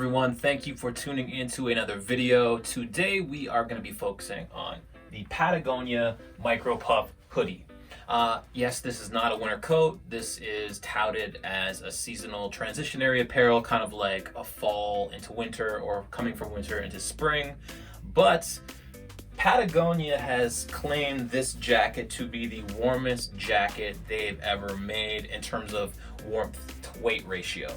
Everyone, thank you for tuning into another video. Today we are going to be focusing on the Patagonia Micro Puff Hoodie. Yes, this is not a winter coat. This is touted as a seasonal transitionary apparel, kind of like a fall into winter or coming from winter into spring. But Patagonia has claimed this jacket to be the warmest jacket they've ever made in terms of warmth to weight ratio.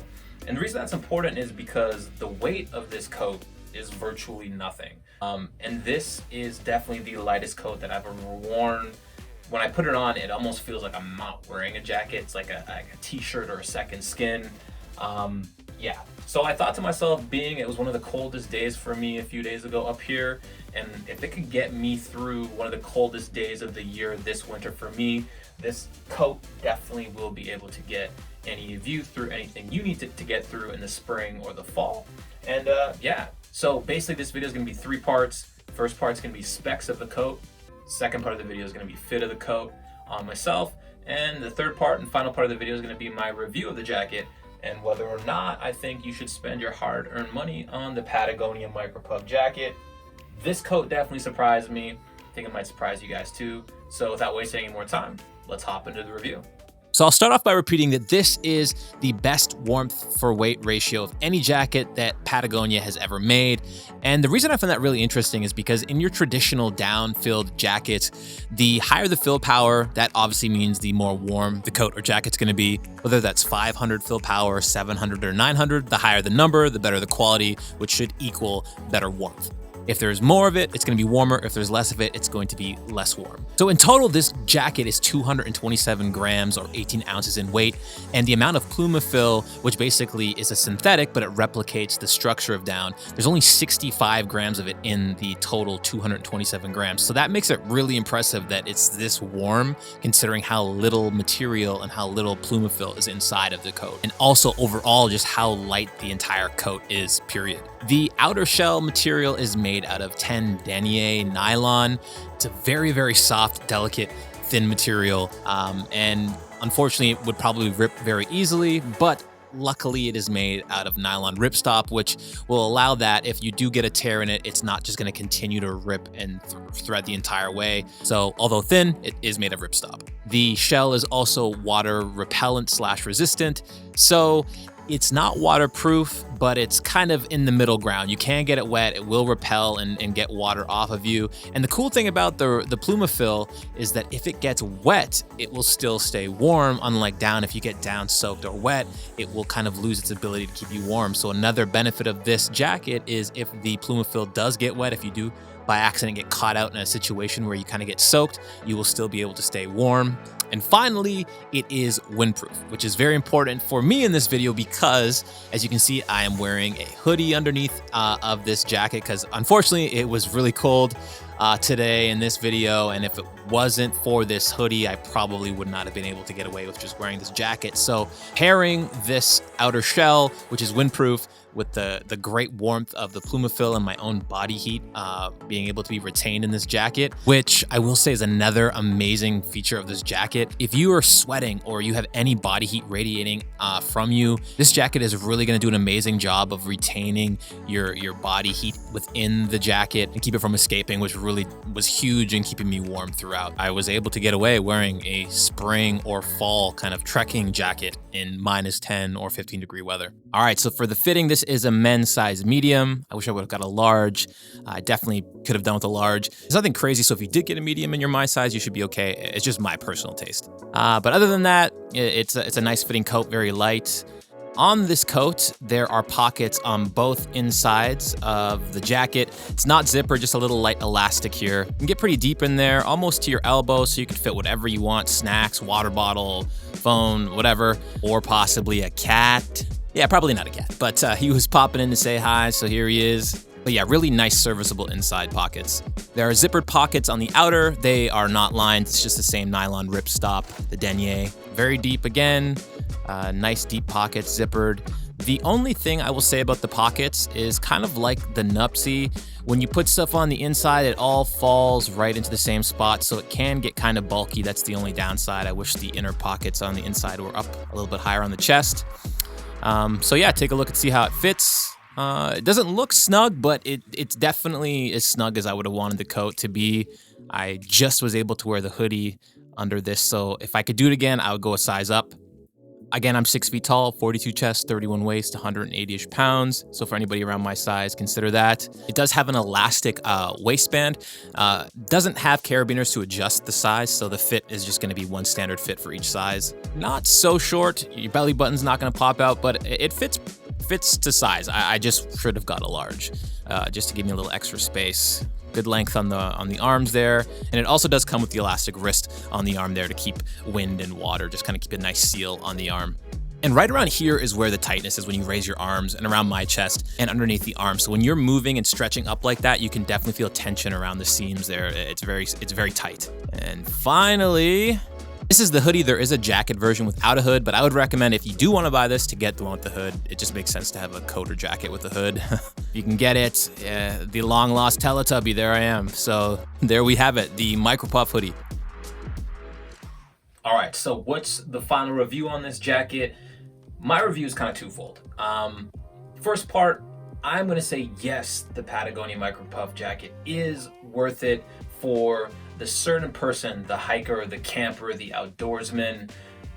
And the reason that's important is because the weight of this coat is virtually nothing. And this is definitely the lightest coat that I've ever worn. When I put it on, it almost feels like I'm not wearing a jacket. It's like a t-shirt or a second skin. Yeah. So I thought to myself, being it was one of the coldest days for me a few days ago up here, and if it could get me through one of the coldest days of the year this winter for me, this coat definitely will be able to get any of you through anything you need to get through in the spring or the fall. And yeah, so basically this video is going to be 3 parts. First part's going to be specs of the coat. Second part of the video is going to be fit of the coat on myself. And the third part and final part of the video is going to be my review of the jacket and whether or not I think you should spend your hard-earned money on the Patagonia Micro Puff jacket. This coat definitely surprised me. I think it might surprise you guys too. So without wasting any more time, let's hop into the review. So I'll start off by repeating that this is the best warmth for weight ratio of any jacket that Patagonia has ever made. And the reason I find that really interesting is because in your traditional down-filled jackets, the higher the fill power, that obviously means the more warm the coat or jacket's gonna be. Whether that's 500 fill power, 700 or 900, the higher the number, the better the quality, which should equal better warmth. If there's more of it, it's going to be warmer. If there's less of it, it's going to be less warm. So in total, this jacket is 227 grams or 18 ounces in weight. And the amount of PlumaFill, which basically is a synthetic, but it replicates the structure of down, there's only 65 grams of it in the total 227 grams. So that makes it really impressive that it's this warm, considering how little material and how little PlumaFill is inside of the coat. And also overall, just how light the entire coat is, period. The outer shell material is made out of 10 denier nylon. It's a very, very soft, delicate, thin material. And unfortunately, it would probably rip very easily, but luckily it is made out of nylon ripstop, which will allow that if you do get a tear in it, it's not just going to continue to rip and thread the entire way. So although thin, it is made of ripstop. The shell is also water repellent / resistant. So it's not waterproof, but it's kind of in the middle ground. You can get it wet, it will repel and get water off of you. And the cool thing about the PlumaFill is that if it gets wet, it will still stay warm. Unlike down, if you get down soaked or wet, it will kind of lose its ability to keep you warm. So another benefit of this jacket is if the PlumaFill does get wet, if you do by accident get caught out in a situation where you kind of get soaked, you will still be able to stay warm. And finally, it is windproof, which is very important for me in this video because, as you can see, I am wearing a hoodie underneath of this jacket because unfortunately it was really cold today in this video, and if it wasn't for this hoodie, I probably would not have been able to get away with just wearing this jacket. So pairing this outer shell, which is windproof, with the great warmth of the PlumaFill and my own body heat being able to be retained in this jacket, which I will say is another amazing feature of this jacket. If you are sweating or you have any body heat radiating from you, this jacket is really going to do an amazing job of retaining your body heat within the jacket and keep it from escaping, which really was huge in keeping me warm throughout. I was able to get away wearing a spring or fall kind of trekking jacket in -10 or 15 degree weather. All right, so for the fitting, this is a men's size medium. I wish I would have got a large. I definitely could have done with a large. It's nothing crazy, so if you did get a medium and you're my size, you should be okay. It's just my personal taste. But other than that, it's a nice fitting coat, very light. On this coat, there are pockets on both insides of the jacket. It's not zipper, just a little light elastic here. You can get pretty deep in there, almost to your elbow, so you can fit whatever you want, snacks, water bottle, phone, whatever, or possibly a cat. Yeah, probably not a cat, but he was popping in to say hi, so here he is. But yeah, really nice serviceable inside pockets. There are zippered pockets on the outer. They are not lined, it's just the same nylon ripstop, the denier. Very deep again, nice deep pockets, zippered. The only thing I will say about the pockets is kind of like the Nupsy. When you put stuff on the inside, it all falls right into the same spot, so it can get kind of bulky. That's the only downside. I wish the inner pockets on the inside were up a little bit higher on the chest. So yeah, take a look and see how it fits. It doesn't look snug, but it's definitely as snug as I would have wanted the coat to be. I just was able to wear the hoodie under this, so if I could do it again, I would go a size up. Again, I'm 6 feet tall, 42 chest, 31 waist, 180-ish pounds. So for anybody around my size, consider that. It does have an elastic waistband. Doesn't have carabiners to adjust the size, so the fit is just gonna be one standard fit for each size. Not so short, your belly button's not gonna pop out, but it fits to size. I just should have got a large, just to give me a little extra space. Good length on the arms there, and it also does come with the elastic wrist on the arm there to keep wind and water, just kind of keep a nice seal on the arm. And right around here is where the tightness is when you raise your arms, and around my chest and underneath the arm. So when you're moving and stretching up like that, you can definitely feel tension around the seams there. It's very tight. And finally, this is the hoodie. There is a jacket version without a hood, but I would recommend if you do want to buy this to get the one with the hood. It just makes sense to have a coat or jacket with a hood. You can get it. The long lost Teletubby, there I am. So there we have it, the Micro Puff hoodie. All right, so what's the final review on this jacket? My review is kind of twofold. First part, I'm gonna say yes, the Patagonia Micro Puff jacket is worth it for the certain person, the hiker, the camper, the outdoorsman.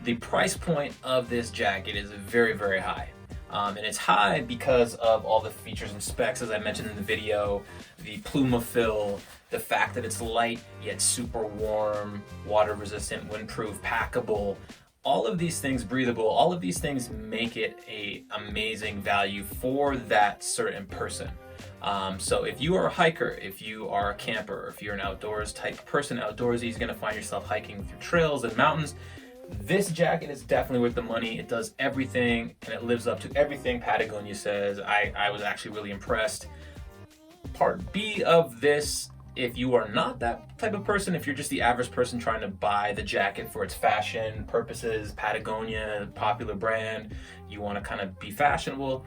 The price point of this jacket is very, very high. And it's high because of all the features and specs, as I mentioned in the video, the PlumaFill, the fact that it's light yet super warm, water resistant, windproof, packable, all of these things breathable, all of these things make it a amazing value for that certain person. So if you are a hiker, if you are a camper, if you're an outdoors type person, outdoorsy, you're gonna find yourself hiking through trails and mountains, this jacket is definitely worth the money. It does everything and it lives up to everything Patagonia says. I was actually really impressed. Part B of this, if you are not that type of person, if you're just the average person trying to buy the jacket for its fashion purposes, Patagonia, popular brand, you want to kind of be fashionable,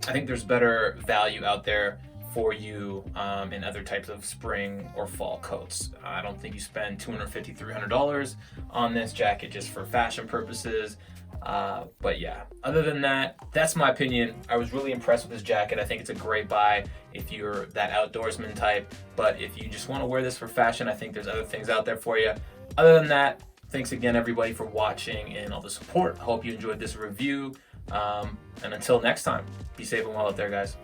I think there's better value out there for you in other types of spring or fall coats. I don't think you spend $250, $300 on this jacket just for fashion purposes. But yeah, other than that, that's my opinion. I was really impressed with this jacket. I think it's a great buy if you're that outdoorsman type. But if you just want to wear this for fashion, I think there's other things out there for you. Other than that, thanks again, everybody, for watching and all the support. I hope you enjoyed this review. And until next time, be safe and well out there, guys.